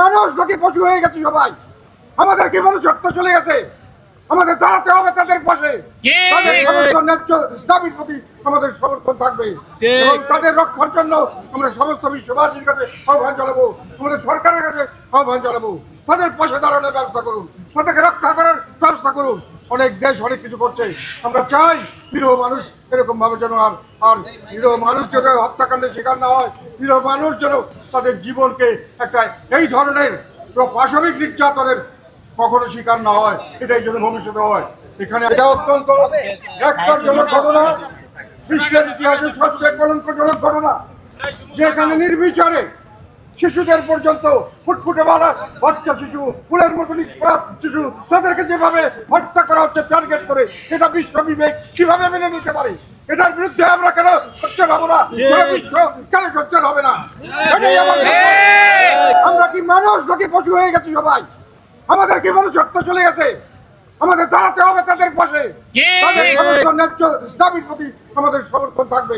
মানুষ নাকি পশু হয়ে গেছে সবাই? আমাদের কি মনুষ্যত্ব চলে গেছে? আমাদের দাঁড়াতে হবে তাদের পাশে। তাদের সমস্ত ন্যায্য দাবির প্রতি আমাদের সমর্থন থাকবে এবং তাদের রক্ষার জন্য আমরা সমস্ত বিশ্ববাসীর কাছে আহ্বান জানাবো, আমাদের সরকারের কাছে আহ্বান জানাবো, তাদের পাশে দাঁড়ানোর ব্যবস্থা করুন, তাদেরকে রক্ষা করার ব্যবস্থা করুন। অনেক দেশ অনেক কিছু করছে, আমরা চাই নিরীহ মানুষ এরকম ভাবে যেন আর নিরীহ মানুষ যেন হত্যাকাণ্ডের শিকার না হয়, নিরীহ মানুষ যেন তাদের জীবনকে একটা এই ধরনের পাশবিক নির্যাতনের কখনো শিকার না হয়, এটাই যেন ভবিষ্যতে হয়। এখানে এটা অত্যন্ত একজনক ঘটনা, বিশ্বের ইতিহাসে সবচেয়ে কলঙ্কজনক ঘটনা, যেখানে নির্বিচারে শিশুদের পর্যন্ত ফুটফুটে বাচ্চা শিশু, ফুলের মতো নিষ্পাপ শিশু, তাদেরকে যেভাবে হত্যা করা হচ্ছে টার্গেট করে, এটা বিশ্ব বিবেক কিভাবে মেনে নিতে পারে? এটার বিরুদ্ধে আমরা কেন সোচ্চার হবো না? বিশ্ব কেন সোচ্চার হবে না? এটাই আমার আমরা কি মানুষ নাকি পশু হয়ে গেছি সবাই? আমাদের কি মনুষ্যত্ব চলে গেছে? আমাদের দাঁড়াতে হবে তাদের পাশে। তাদের সমস্ত ন্যায্য দাবির প্রতি আমাদের সমর্থন থাকবে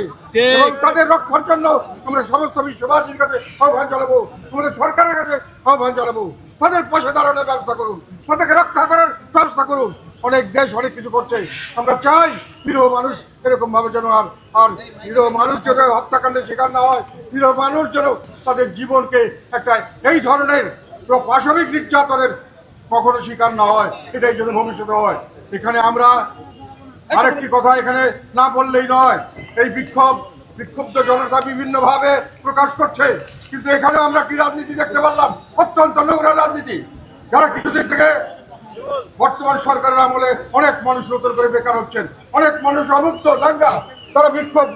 এবং তাদের রক্ষার জন্য আমরা সমস্ত বিশ্ববাসীর কাছে আহ্বান জানাবো, আমাদের সরকারের কাছে আহ্বান জানাবো, তাদের পাশে দাঁড়ানোর ব্যবস্থা করুন, তাদেরকে রক্ষা করার ব্যবস্থা করুন। অনেক দেশ অনেক কিছু করছে, আমরা চাই নিরীহ মানুষ এরকম ভাবে যেন আর নিরীহ মানুষ যেন হত্যাকাণ্ডের শিকার না হয়, নিরীহ মানুষ যেন তাদের জীবনকে একটা এই ধরনের পাশবিক নির্যাতনের কখনো শিকার না হয়, এটাই যেন ভবিষ্যতে হয়। এখানে আমরা আরেকটি কথা এখানে না বললেই নয়, এই বিক্ষুব্ধ জনতা বিভিন্ন ভাবে প্রকাশ করছে, কিন্তু এখানে আমরা কি রাজনীতি দেখতে পারলাম? অত্যন্ত নোংরা রাজনীতি, যারা কিছুদিন থেকে বর্তমান সরকারের আমলে অনেক মানুষ নতুন করে বেকার হচ্ছেন, অনেক মানুষ অমুক্ত দাঙ্গা, তারা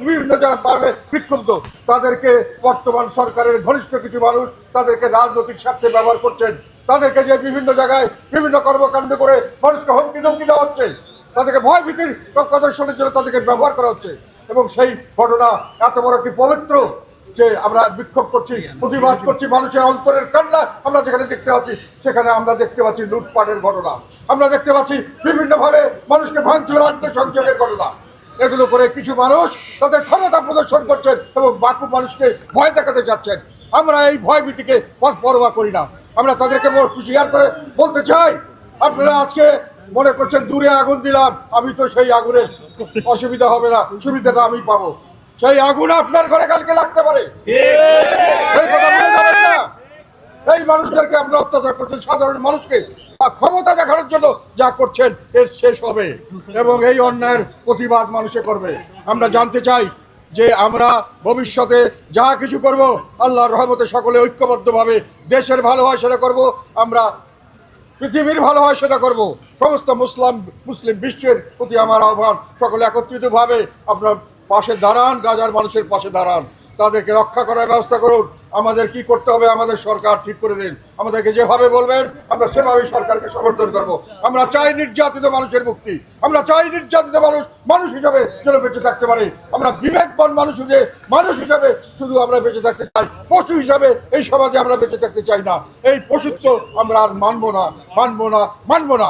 বিভিন্ন জায়গায় বিক্ষুব্ধ, তাদেরকে বর্তমান সরকারের ঘনিষ্ঠ কিছু মানুষ তাদেরকে রাজনৈতিক স্বার্থে ব্যবহার করছেন, তাদেরকে যে বিভিন্ন জায়গায় বিভিন্ন কর্মকাণ্ড করে মানুষকে হুমকি ধমকি দেওয়া হচ্ছে, তাদেরকে ভয় ভীতির প্রদর্শনের জন্য তাদেরকে ব্যবহার করা হচ্ছে। এবং সেই ঘটনা এত বড় একটি পবিত্র যে আমরা বিক্ষোভ করছি, প্রতিবাদ করছি, মানুষের অন্তরের কান্না আমরা যেখানে দেখতে পাচ্ছি, সেখানে আমরা দেখতে পাচ্ছি লুটপাটের ঘটনা, আমরা দেখতে পাচ্ছি বিভিন্নভাবে মানুষকে ভাঙচুর আত্মসংযোগের ঘটনা। এগুলো করে কিছু মানুষ তাদের ক্ষমতা প্রদর্শন করছেন এবং বাকি মানুষকে ভয় দেখাতে যাচ্ছেন। আমরা এই ভয় ভীতিকে পরোয়া করি না, আমরা তাদেরকে হুঁশিয়ার করে বলতে চাই, আপনারা আজকে মনে করছেন দূরে আগুন দিলাম, আমি তো সেই আগুনের অসুবিধা হবে না, সুবিধাটা আমি পাবো, সেই আগুন আপনার ঘরে কালকে লাগতে পারে। এই কথা বলে যাবেন না। এই মানুষদেরকে আপনারা অত্যাচার করছেন, সাধারণ মানুষকে ক্ষমতা দেখানোর জন্য যা করছেন এর শেষ হবে এবং এই অন্যায়ের প্রতিবাদ মানুষে করবে। আমরা জানতে চাই যে আমরা ভবিষ্যতে যা কিছু করব আল্লাহর রহমতে সকলে ঐক্যবদ্ধভাবে দেশের ভালো হয় সেটা করব, আমরা পৃথিবীর ভালো হয় সেটা করব। সমস্ত মুসলিম বিশ্বের প্রতি আমার আহ্বান, সকলে একত্রিতভাবে আপনার পাশে দাঁড়ান, গাজার মানুষের পাশে দাঁড়ান, তাদেরকে রক্ষা করার ব্যবস্থা করুন। আমাদের কি করতে হবে আমাদের সরকার ঠিক করে দিন, আমাদেরকে যেভাবে বলবেন আমরা সেভাবেই সরকারকে সমর্থন করব। আমরা চাই নির্যাতিত মানুষের মুক্তি, আমরা চাই নির্যাতিত মানুষ হিসাবে যেন বেঁচে থাকতে পারে। আমরা বিবেকবান মানুষ হিসাবে শুধু আমরা বেঁচে থাকতে চাই, পশু হিসাবে এই সমাজে আমরা বেঁচে থাকতে চাই না। এই পশুত্ব আমরা আর মানবো না।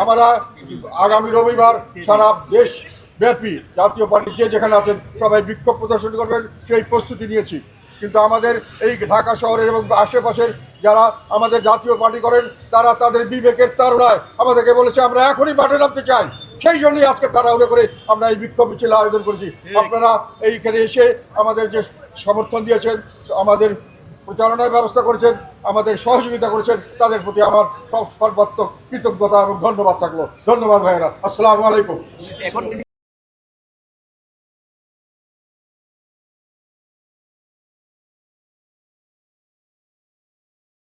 আমরা আগামী রবিবার সারা দেশ ব্যাপী জাতীয় পার্টি যে যেখানে আছেন সবাই বিক্ষোভ প্রদর্শন করবেন, সেই প্রস্তুতি নিয়েছি। কিন্তু আমাদের এই ঢাকা শহরের এবং আশেপাশের যারা আমাদের জাতীয় পার্টি করেন, তারা তাদের বিবেকের তাড়নায় আমাদেরকে বলেছে আমরা এখনই মাঠে নামতে চাই, সেই জন্যই আজকে তাড়াহুড়ো করে আমরা এই বিক্ষোভ মিছিল আয়োজন করেছি। আপনারা এইখানে এসে আমাদের যে সমর্থন দিয়েছেন, আমাদের প্রচারণার ব্যবস্থা করেছেন, আমাদের সহযোগিতা করেছেন, তাদের প্রতি আমার সর্বাত্মক কৃতজ্ঞতা এবং ধন্যবাদ থাকলো। ধন্যবাদ ভাইয়েরা, আসসালামু আলাইকুম।